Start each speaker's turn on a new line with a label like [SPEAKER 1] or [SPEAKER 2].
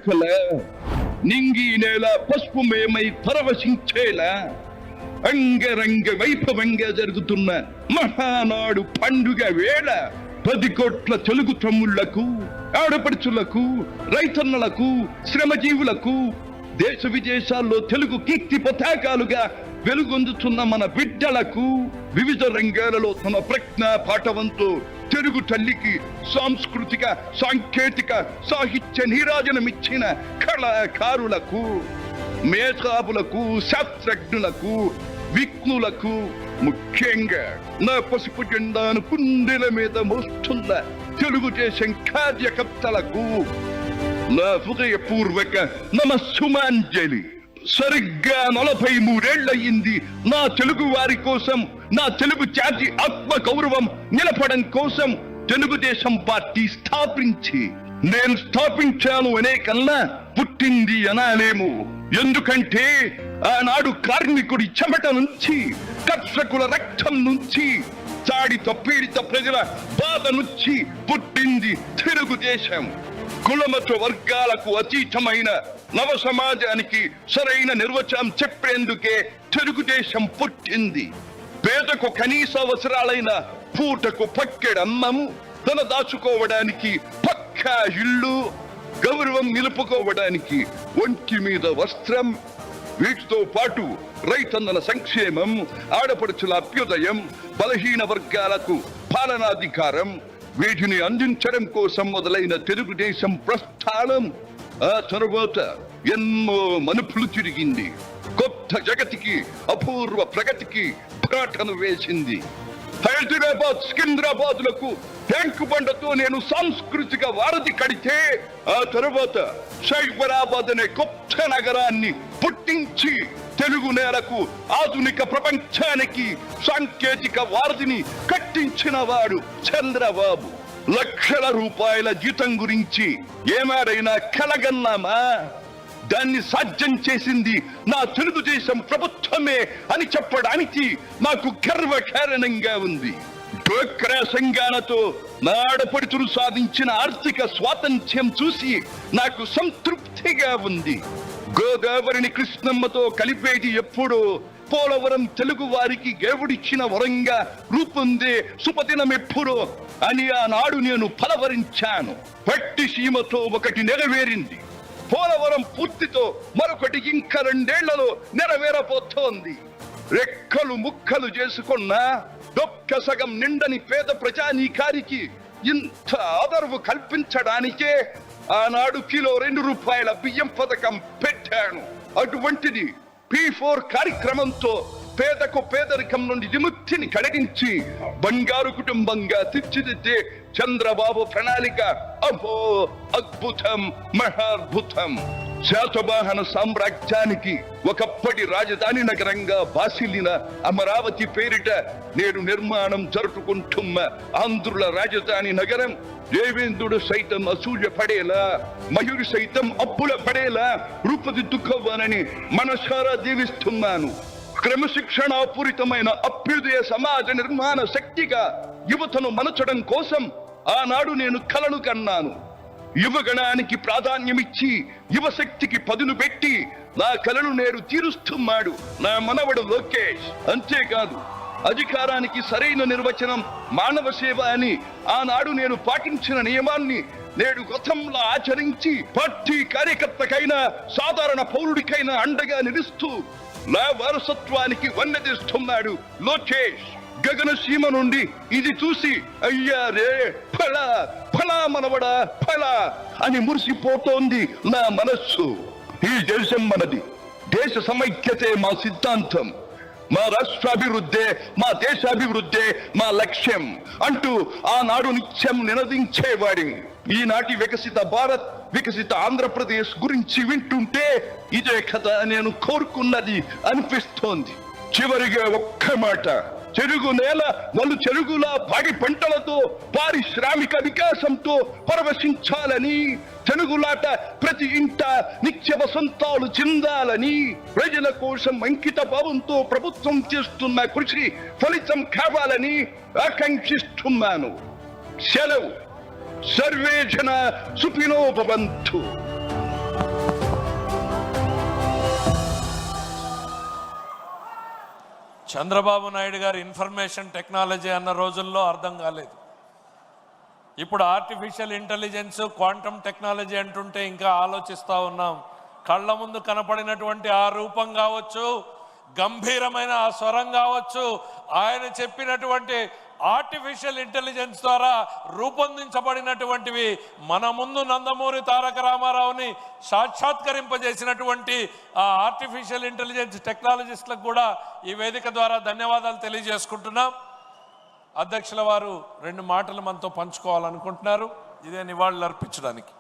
[SPEAKER 1] వేడుకలా, నింగి నేల పసుపుమయమై పరవశించేలా అంగరంగ వైభవంగా జరుగుతున్న మహానాడు పండుగ వేళ 10 కోట్ల తెలుగు తమ్ముళ్లకు, ఆడపడుచులకు, రైతన్నలకు, శ్రమజీవులకు, దేశ విదేశాల్లో తెలుగు కీర్తి పతాకాలుగా వెలుగొందుతున్న మన బిడ్డలకు, వివిధ రంగాలలో తమ ప్రజ్ఞ పాఠవంతో తెలుగు తల్లికి సాంస్కృతిక, సాంకేతిక, సాహిత్య నీరాజనమిచ్చిన కళాకారులకు, మేధావులకు, శాస్త్రజ్ఞులకు, విఘ్నులకు, ముఖ్యంగా నా పసుపు జెండాను కుండెల మీద మోస్తున్న తెలుగుదేశం కార్యకర్తలకు నా హృదయపూర్వక నమస్సుమాంజలి. సరిగ్గా 43 ఏళ్లయింది నా తెలుగు వారి కోసం, నా తెలుగు జాతి ఆత్మ గౌరవం నిలపడం కోసం తెలుగుదేశం పార్టీ స్థాపించి. నేను స్థాపించాను అనే కన్నా పుట్టింది అనాలేము. ఎందుకంటే ఆనాడు కార్మికుడి చెమట నుంచి, కర్షకుల రక్తం నుంచి, చాడిత పీడిత ప్రజల బాధ నుంచి పుట్టింది తెలుగుదేశం. కులమత వర్గాలకు అతీతమైన నవ సమాజానికి సరైన నిర్వచనం చెప్పేందుకే తెలుగుదేశం పుట్టింది. పేదకు కనీస అవసరాలైన పూటకు పక్కెడన్నము, తన దాచుకోవడానికి పక్కా ఇల్లు, గౌరవం నిలుపుకోవడానికి ఒంటి మీద వస్త్రం, వీటితో పాటు రైతన్నల సంక్షేమం, ఆడపడుచుల అభ్యుదయం, బలహీన వర్గాలకు పాలనాధికారం, వీటిని అందించడం కోసం మొదలైన తెలుగుదేశం ప్రస్థానం ఆ తరువాత ఎన్నో మలుపులు తిరిగింది. కొత్త జగతికి, అపూర్వ ప్రగతికి బాటను వేసింది. హైదరాబాద్, సికింద్రాబాద్ లకు ట్యాంకు బండతో నేను సాంస్కృతిక వారధి కడితే, ఆ తరువాత సైబరాబాద్ అనే కొత్త నగరాన్ని పుట్టించి తెలుగు నేలకు, ఆధునిక ప్రపంచానికి సాంకేతిక వారధిని కట్టించిన వాడు చంద్రబాబు. లక్షల రూపాయల జీతం గురించి ఏమారైనా కలగన్నామా? దాన్ని సాధ్యం చేసింది నా తెలుగుదేశం ప్రభుత్వమే అని చెప్పడానికి నాకు గర్వకారణంగా ఉంది. డోక్రా సంఘాలతో నా ఆడపడుచులు సాధించిన ఆర్థిక స్వాతంత్ర్యం చూసి నాకు సంతృప్తిగా ఉంది. గోదావరిని కృష్ణమ్మతో కలిపేది ఎప్పుడో పోలవరం తెలుగు వారికి దేవుడిచ్చిన వరంగా రూపొందే శుభదినం ఎప్పుడో అని ఆనాడు నేను ఫలవరించాను. పట్టి సీమతో ఒకటి నెరవేరింది. పోలవరం పూర్తితో మరొకటి ఇంకా 2 ఏళ్లలో నెరవేరబోతోంది. రెక్కలు ముక్కలు చేసుకున్న డొక్క సగం నిండని పేద ప్రజానీకారికి ఇంత ఆదరవు కల్పించడానికే ఆనాడు కిలో 2 రూపాయల బియ్యం పథకం పెట్టాను. అటువంటిది P4 కార్యక్రమంతో పేదకు పేదరికం నుండి విముక్తిని కలిగించి బంగారు కుటుంబంగా తీర్చిదిద్దే చంద్రబాబు ప్రణాళిక అహో అద్భుతం, మహాద్భుతం. శాతవాహన సామ్రాజ్యానికి ఒకప్పటి రాజధాని నగరంగా బాసిల్లిన అమరావతి పేరిట నేడు నిర్మాణం జరుపుకుంటున్న ఆంధ్రుల రాజధాని నగరం దేవేంద్రుడు సైతం అసూయ పడేలా, మయూరి సైతం అప్పుల పడేలా రూపుదిద్దుకోవాలని మనసారా దీవిస్తున్నాను. క్రమశిక్షణాపూరితమైన అభ్యుదయ సమాజ నిర్మాణ శక్తిగా యువతను మలచడం కోసం ఆనాడు నేను కలను కన్నాను. యువగణానికి ప్రాధాన్యమిచ్చి యువశక్తికి పదును పెట్టి నా కలను నేడు తీరుస్తున్నాడు నా మనవడు లోకేష్. అంతేకాదు, అధికారానికి సరైన నిర్వచనం మానవ సేవ అని ఆనాడు నేను పాటించిన నియమాన్ని నేడు గతంలో ఆచరించి పార్టీ కార్యకర్తకైనా సాధారణ పౌరుడికైనా అండగా నిలుస్తూ నా వారసత్వానికి వన్నెదిస్తున్నాడు లోకేష్. గగన సీమ నుండి ఇది చూసి అయ్యారే ఫలా ఫలా మనవడా ఫలా అని మురిసిపోతోంది నా మనస్సు. ఈ దేశం మనది, దేశ సమైక్యతే మా సిద్ధాంతం, మా రాష్ట్రాభివృద్ధే మా దేశాభివృద్ధే మా లక్ష్యం అంటూ ఆనాడు నిత్యం నినదించేవాడి. ఈనాటి వికసిత భారత్, వికసిత ఆంధ్రప్రదేశ్ గురించి వింటుంటే ఇదే కదా నేను కోరుకున్నది అనిపిస్తోంది. చివరిగా ఒక్క మాట, చెరుగు నేల వాళ్ళు చెరుగులా పాడి పంటలతో పారిశ్రామిక వికాసంతో పరవశించాలని, తెలుగులాట ప్రతి ఇంట నిత్య వసంతాలు చెందాలని, ప్రజల కోసం అంకిత భావంతో ప్రభుత్వం చేస్తున్న కృషి ఫలితం కావాలని ఆకాంక్షిస్తున్నాను. సెలవు. సర్వే జన సుఖినో భవంతు.
[SPEAKER 2] చంద్రబాబు నాయుడు గారు ఇన్ఫర్మేషన్ టెక్నాలజీ అన్న రోజుల్లో అర్థం కాలేదు. ఇప్పుడు ఆర్టిఫిషియల్ ఇంటెలిజెన్స్, క్వాంటమ్ టెక్నాలజీ అంటుంటే ఇంకా ఆలోచిస్తూ ఉన్నాం. కళ్ళ ముందు కనపడినటువంటి ఆ రూపం కావచ్చు, గంభీరమైన ఆ స్వరం కావచ్చు, ఆయన చెప్పినటువంటి ఆర్టిఫిషియల్ ఇంటెలిజెన్స్ ద్వారా రూపొందించబడినటువంటివి మన ముందు నందమూరి తారక రామారావుని సాక్షాత్కరింపజేసినటువంటి ఆ ఆర్టిఫిషియల్ ఇంటెలిజెన్స్ టెక్నాలజిస్టులకు కూడా ఈ వేదిక ద్వారా ధన్యవాదాలు తెలియజేసుకుంటున్నాం. అధ్యక్షుల వారు 2 మాటలు మనతో పంచుకోవాలనుకుంటున్నారు. ఇదే నివాళులు అర్పించడానికి.